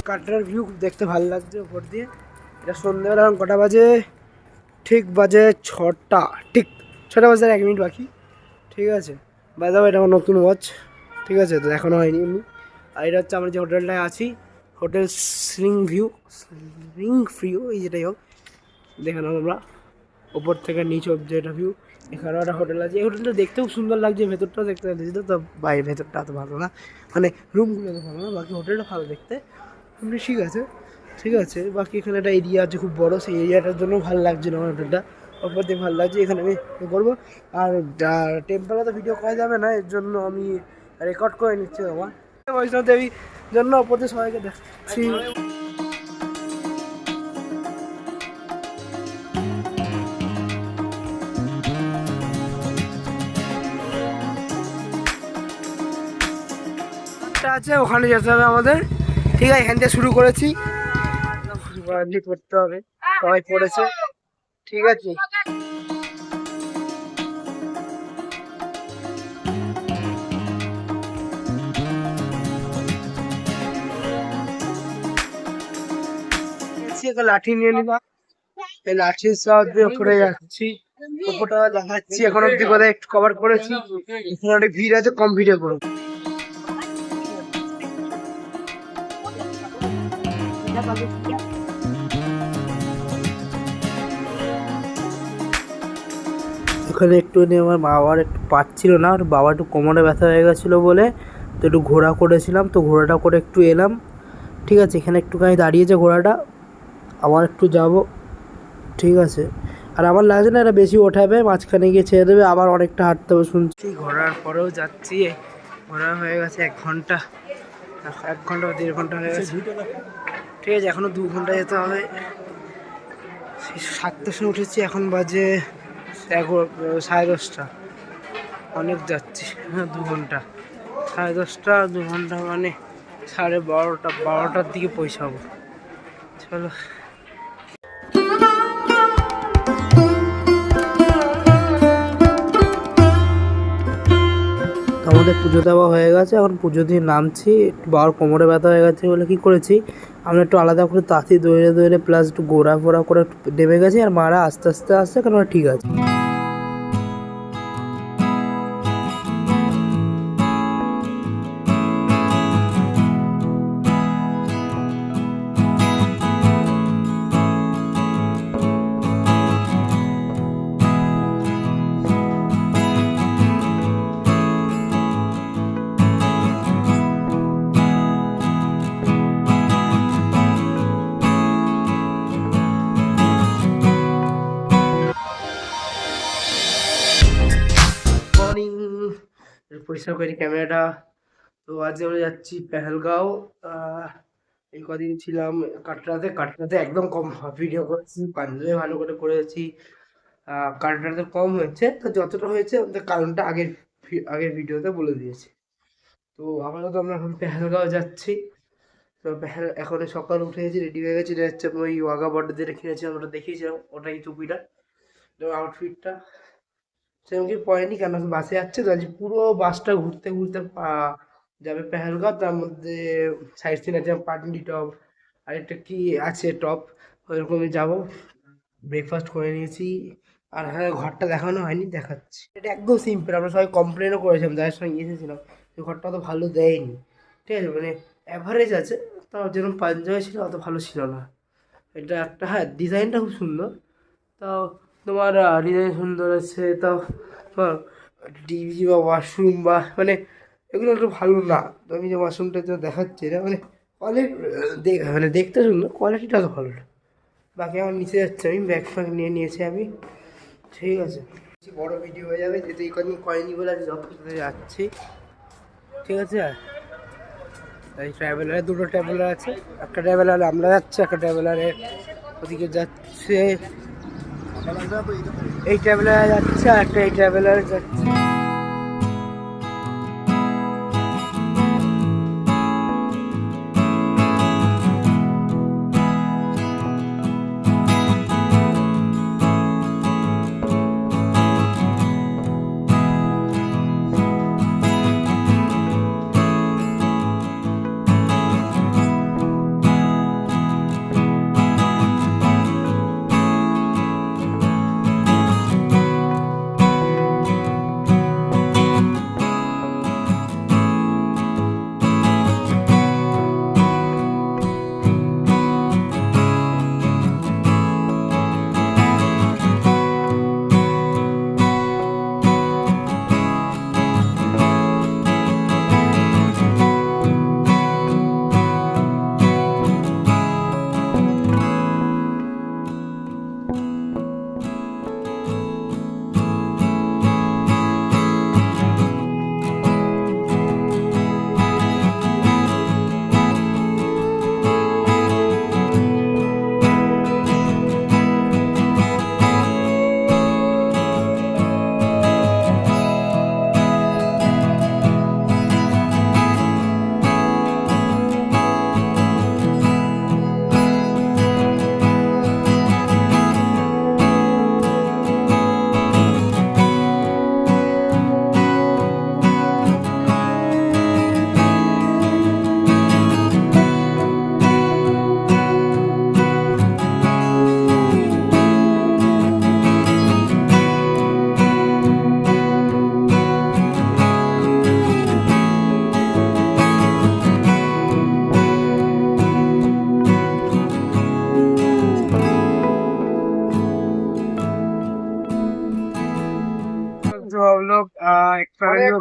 কাটরার view দেখতে ভালো লাগছে উপর দিয়ে। এটা সন্ধ্যেবেলা এখন কটা বাজে? ঠিক বাজে 6টা, ঠিক 6টা বাজে 1 মিনিট বাকি। ঠিক আছে, বাজাও এটা আমার নতুন ওয়াচ। ঠিক আছে, তো এখনও হয়নি এমনি। আর এটা হচ্ছে আমরা যে হোটেলটায় আছি, হোটেল স্লিং ফ্রিও এই যেটাই হোক, দেখে নাও আমরা ওপর থেকে নিচ অব্দি এটা ভিউ। এখানেও একটা হোটেল আছে, এই হোটেলটা দেখতেও সুন্দর লাগছে, ভেতরটাও দেখতে লাগছে, তো বাইরে ভেতরটা এত ভালো না, মানে রুমগুলো এত ভালো না, বাকি হোটেলটা ভালো দেখতে এমনি। ঠিক আছে, ঠিক আছে, বাকি এখানে একটা এরিয়া আছে খুব বড়, সেই এরিয়াটার জন্য ভালো লাগছে না আমার হোটেলটা, ওপর দিয়ে ভালো লাগছে। এখানে আমি করবো, আর টেম্পলে তো ভিডিও করা যাবে না, এর জন্য আমি রেকর্ড করে নিচ্ছি আমার বৈষ্ণব দেবীর জন্য ওপর দিয়ে সবাইকে দেখছি। আছে ওখানে যেতে হবে আমাদের। ঠিক আছে, এখান থেকে শুরু করেছি, করতে হবে, সবাই পড়েছে। ঠিক আছে, লাঠি নিয়ে নিলাম, এই লাঠির সাহায্যে উপরে যাচ্ছি, উপরটা দেখাচ্ছি। এখন অব্দি কোথায় একটু কভার করেছি, এখানে অনেক ভিড় আছে, কম ভিড়ে করবো। ওখানে একটু আমার বাবার একটু পাচ্ছিল না, আর বাবা একটু কোমরে ব্যথা হয়ে গেছিলো বলে তো একটু ঘোরা করেছিলাম, তো ঘোরাটা করে একটু এলাম। ঠিক আছে, এখানে একটুখানি দাঁড়িয়েছে ঘোড়াটা, আবার একটু যাব। ঠিক আছে, আর আমার লাগছে না এটা বেশি ওঠাবে, মাঝখানে গিয়ে ছেড়ে দেবে, আবার অনেকটা হাঁটতে হবে শুনছি। ঘোরার পরেও যাচ্ছি, ঘোরা হয়ে গেছে 1 ঘন্টা, 1 ঘন্টা বা 1.5 ঘন্টা হয়ে গেছে। ঠিক আছে, এখনও 2 ঘন্টা যেতে হবে। 7টার সময় উঠেছি, এখন বাজে 10:30। অনেক যাচ্ছি, হ্যাঁ 2 ঘন্টা, 10:30, 2 ঘন্টা মানে 12টার দিকে পৌঁছাবো। চলো, আমাদের পুজো দেওয়া হয়ে গেছে, এখন পুজো দিয়ে নামছি। একটু বাবার কোমরে ব্যথা হয়ে গেছে বলে কী করেছি, আমরা একটু আলাদা করে তাঁতি দৌড়ে প্লাস একটু ঘোরা করে নেমে গেছি, আর মারা আস্তে আস্তে আসছে, কেন ঠিক আছে। পরিষ্কার করি ক্যামেরাটা। তো আজ আমরা যাচ্ছি পেহেলগাঁও। এই কদিন ছিলাম কাটরাতে একদম কম ভিডিও করেছি, পাঞ্জাবে ভালো করে করেছি, কাটরাতে কম হয়েছে, তো যতটা হয়েছে আমাদের কারণটা আগের ভিডিওতে বলে দিয়েছি। তো আপাতত আমরা এখন পেহেলগাঁও যাচ্ছি। তো এখন সকাল উঠে গেছি, রেডি হয়ে গেছি, এটা হচ্ছে ওই ওয়াঘা বর্ডার যেটা কিনেছিলাম, ওটা দেখিয়েছিলাম, ওটাই টুপিটা, আউটফিটটা সেরকম কি পড়েনি, কেন বাসে যাচ্ছে তো, আজ পুরো বাসটা ঘুরতে ঘুরতে যাবে পেহেলগাঁও। তার মধ্যে সাইড সিন আছে, পাটনি টপ, আর একটা কি আছে টপ, ওইরকমই যাবো। ব্রেকফাস্ট করে নিয়েছি, আর হ্যাঁ ঘরটা দেখানো হয়নি, দেখাচ্ছি। এটা একদম সিম্পল, আমরা সবাই কমপ্লেনও করেছিলাম যাদের সঙ্গে এসেছিলাম, যে ঘরটা অত ভালো দেয়নি। ঠিক আছে, মানে অ্যাভারেজ আছে, তাও যেরকম পাঞ্জাবে ছিল অত ভালো ছিল না। এটা একটা, হ্যাঁ ডিজাইনটা খুব সুন্দর, তাও তোমার ডিজাইন সুন্দর আছে, তাও তোমার টিভি বা ওয়াশরুম বা মানে এগুলো একটু ভালো না। তো আমি যে ওয়াশরুমটা দেখাচ্ছি না, মানে মানে দেখতে সুন্দর, কোয়ালিটিটা তো ভালো না। বাকি আমার নিচে যাচ্ছে, আমি ব্যাগ ফ্যাগ নিয়ে নিয়েছি আমি। ঠিক আছে, বড় ভিডিও হয়ে যাবে, যেহেতু এই কদিন করেনি বলে আমি জব করতে যাচ্ছি। ঠিক আছে, এই ট্রাভেলারে 2টো ট্রাভেলার আছে, একটা ট্রাভেলারে আমরা যাচ্ছি, একটা ট্রাভেলারে ওদিকে যাচ্ছে, এই ট্রাভেলারে যাচ্ছে, আর একটা এই ট্রাভেলারে যাচ্ছে।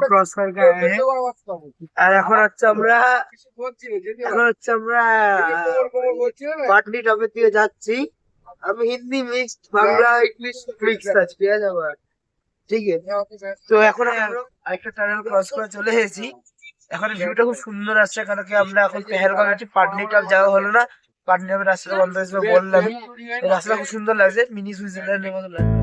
क्रॉस करके आए हैं আর এখন হচ্ছে আমরা পাটনি টপের দিকে যাচ্ছি। আমি Hindi mixed Bangla English mixed আছে, ঠিক আছে আমার, ঠিক আছে। তো এখন আমরা একটা টানেল ক্রস করে চলে এসেছি। এখন ভিউটা খুব সুন্দর আসছে, কারণ কি আমরা এখন পেহেলগাঁও আছি, পাটনি টপ যাওয়া হলো না, পাটনি টপের রাস্তাটা বন্ধ হয়েছিল বললাম। রাস্তাটা খুব সুন্দর লাগছে, মিনি সুইজারল্যান্ডের মতো লাগছে।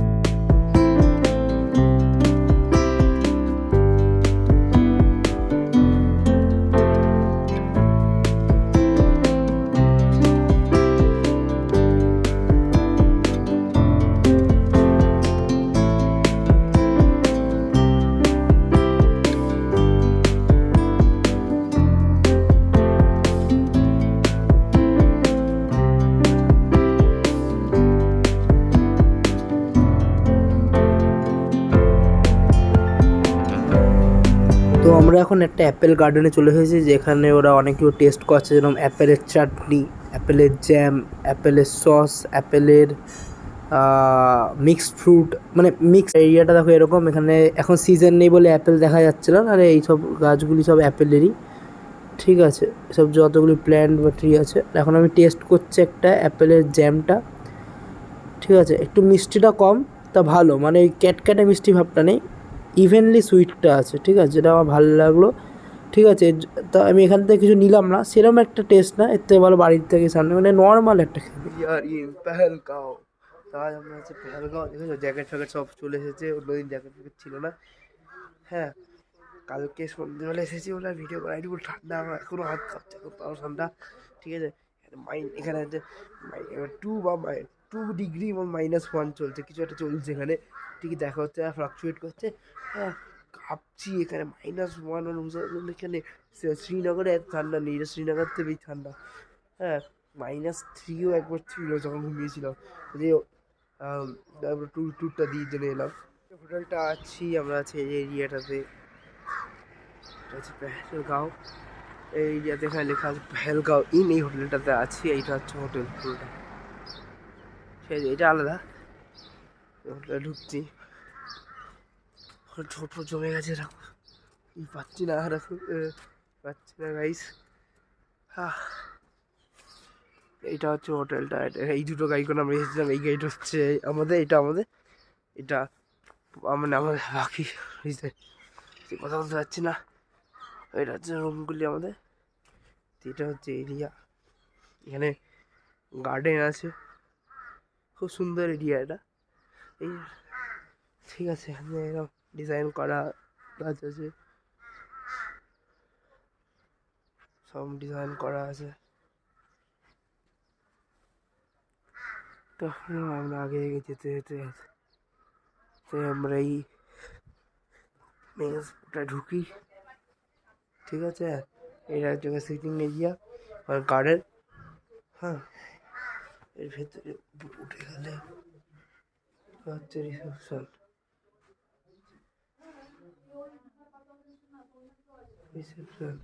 তো আমরা এখন একটা অ্যাপেল গার্ডেনে চলে এসেছি, যেখানে ওরা অনেক কিছু টেস্ট করছে, যেরকম অ্যাপেলের চাটনি, অ্যাপেলের জ্যাম, অ্যাপেলের সস, অ্যাপেলের মিক্সড ফ্রুট, মানে মিক্স এরিয়াটা দেখো এরকম। এখানে এখন সিজন নেই বলে অ্যাপেল দেখা যাচ্ছে না, আর এইসব গাছগুলি সব অ্যাপেলেরই, ঠিক আছে। এসব যতগুলি প্ল্যান্ট বা ট্রি আছে। এখন আমি টেস্ট করছি একটা অ্যাপেলের জ্যামটা, ঠিক আছে। একটু মিষ্টিটা কম, তা ভালো, মানে ওই ক্যাটক্যাটে মিষ্টি ভাবটা নেই, ইভেনলি সুইটটা আছে, ঠিক আছে, যেটা আমার ভালো লাগলো, ঠিক আছে। তা আমি এখান থেকে কিছু নিলাম না, সেরকম একটা টেস্ট না, এর থেকে ভালো বাড়ির থেকে সামনে, মানে নর্মাল একটা খেতে। ইয়ার পেহেলগাঁও, তাই আমরা হচ্ছে পেহেলগাঁও, দেখেছো জ্যাকেট ফ্যাকেট সব চলে এসেছে, অন্যদিন জ্যাকেট ফ্যাকেট ছিল না। হ্যাঁ, কালকে সন্ধ্যেবেলা এসেছি বলে ভিডিও করা, একটু ঠান্ডা, আমার এখনও হাত কাঁপছে, এখন তাও ঠান্ডা, ঠিক আছে। এখানে হচ্ছে 2 ডিগ্রি এবং -1 চলছে, কিছু একটা চলছে এখানে, ঠিকই দেখা হচ্ছে, ফ্লাকচুয়েট করছে। হ্যাঁ, কাঁপছি এখানে -1 এখানে শ্রীনগরে এত ঠান্ডা নেই, শ্রীনগর থেকে বেশি ঠান্ডা। হ্যাঁ, -3ও একবার ছিল যখন ঘুমিয়েছিলাম। যে তারপর ট্যুরটা দিয়ে জেনে এলাম। হোটেলটা আছি আমরা, আছি এই এরিয়াটাতে, এটা হচ্ছে পেহেলগাঁও, এই এরিয়াতে এখানে লেখা আছে পেহেলগাঁও ইন, এই হোটেলটাতে আছি, এইটা হচ্ছে হোটেল পুরোটা, ঠিক আছে, এটা আলাদা। হোটেলে ঢুকছি, ছোট জমে গেছে, এরকম পাচ্ছি না, পাচ্ছি না গাইস। এইটা হচ্ছে হোটেলটা, এই দুটো গাড়ি করে আমরা এসেছিলাম, এই গাড়িটা হচ্ছে আমাদের, এটা আমাদের, এটা মানে আমাদের বাকি কথা বলতে পারছি না। এটা হচ্ছে রুমগুলি আমাদের, এটা হচ্ছে এরিয়া, এখানে গার্ডেন আছে, খুব সুন্দর এরিয়া এটা, এই, ঠিক আছে। এখানে এরকম ডিজাইন করা গাছ আছে, সব ডিজাইন করা আছে। তখন আমরা আগে যেতে যেতে আমরা এই মেসটা ঢুকি, ঠিক আছে। এটা হচ্ছে সিটিং এরিয়া আর গার্ডেন। হ্যাঁ, এর ভেতরে উঠে গেলে হচ্ছে রিসেপশন, রিসেপশন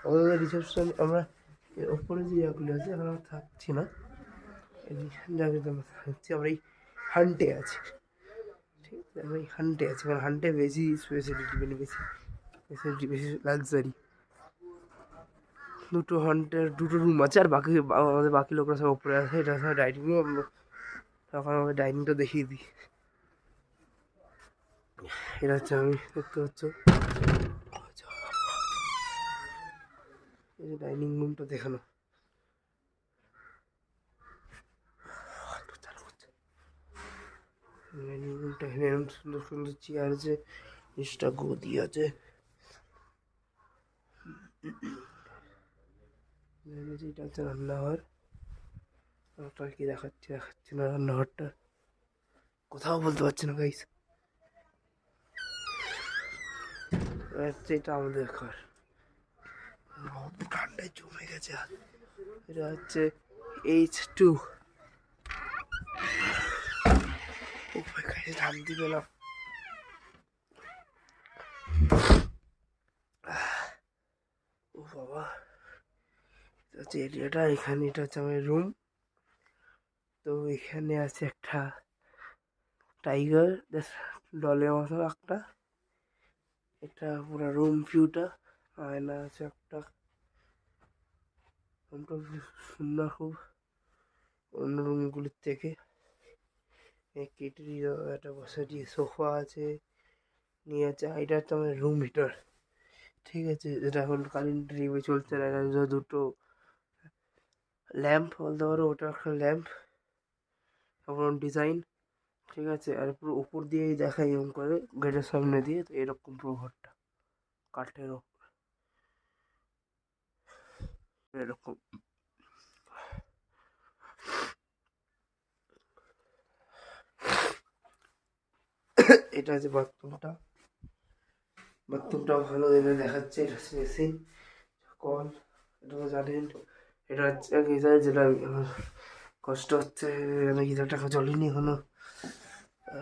আমাদের রিসেপশন। আমরা ওপরে যে জায়গাগুলো আছে এখন আমরা থাকছি না, এই জায়গাতে আমরা থাকছি, আমরা এই হান্টে আছি, ঠিক আছে, আমরা এই হান্টে আছি, কারণ হান্টে বেশি স্পেশালিটি, মানে বেশি ফেসিলিটি, বেশি লাক্সারি। দুটো রুম আছে, আর বাকি আমাদের বাকি লোকরা সব ওপরে আছে, এটা সব ডাইনিং রুম। তখন আমাকে ডাইনিংটা দেখিয়ে দিই, এটা হচ্ছে, আমি দেখতে পাচ্ছ এই যে ডাইনিং রুমটা দেখানো, ডাইনিং রুমটা এখানে এরকম সুন্দর সুন্দর চেয়ার আছে, নিচটা গদি আছে, এটা হচ্ছে রান্নাঘর। আপনার কি দেখাচ্ছি না, রান্নাঘরটা কোথাও বলতে পারছি না গাইস। এটা আমাদের ঘর, ঠান্ডায় জমে গেছে, এটা হচ্ছে H2, শান্তি পেলাম। ও বাবা, হচ্ছে এরিয়াটা এখানে, এটা হচ্ছে আমার রুম। তো এখানে আছে একটা টাইগার, ডলের মতো একটা, এটা পুরো রুম ভিউটা, আয়না আছে একটা, রুমটা সুন্দর খুব অন্য রুমগুলির থেকে। এই কেটলি একটা বসার যে সোফা আছে নিয়ে আছে, এটা হচ্ছে আমাদের রুম হিটার, ঠিক আছে, যেটা এখন কারেন্ট রিমে চলছে না। এটা হচ্ছে দুটো ল্যাম্প বলতে পারো, ওটা একটা ল্যাম্প, এমন ডিজাইন, ঠিক আছে। আর পুরো উপর দিয়েই দেখাই এরকম করে গেটের সামনে দিয়ে, তো এরকম পুরো ঘরটা কাঠের ওপর এরকম। এটা হচ্ছে বাথরুমটা, বাথরুমটাও ভালো এনে দেখাচ্ছে। এটা হচ্ছে মেশিন কল, এটা তো জানেন। এটা হচ্ছে গিজার, যেটা আমার কষ্ট হচ্ছে, এখানে গিজারটা জ্বলেনি এখনো,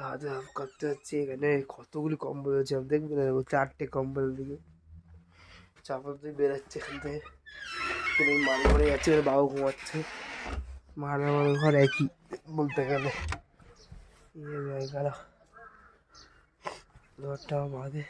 হাতে হাফ কাটতে হচ্ছে। এখানে কতগুলি কম্বল আছে আমি দেখবেন, 4টে কম্বল দিকে চাপা দিয়ে বেরোচ্ছে এখান থেকে, মাল পড়ে যাচ্ছে, বাবু ঘুমাচ্ছে। মার আমার ঘর একই বলতে গেলে, ঘরটা বাঁধে।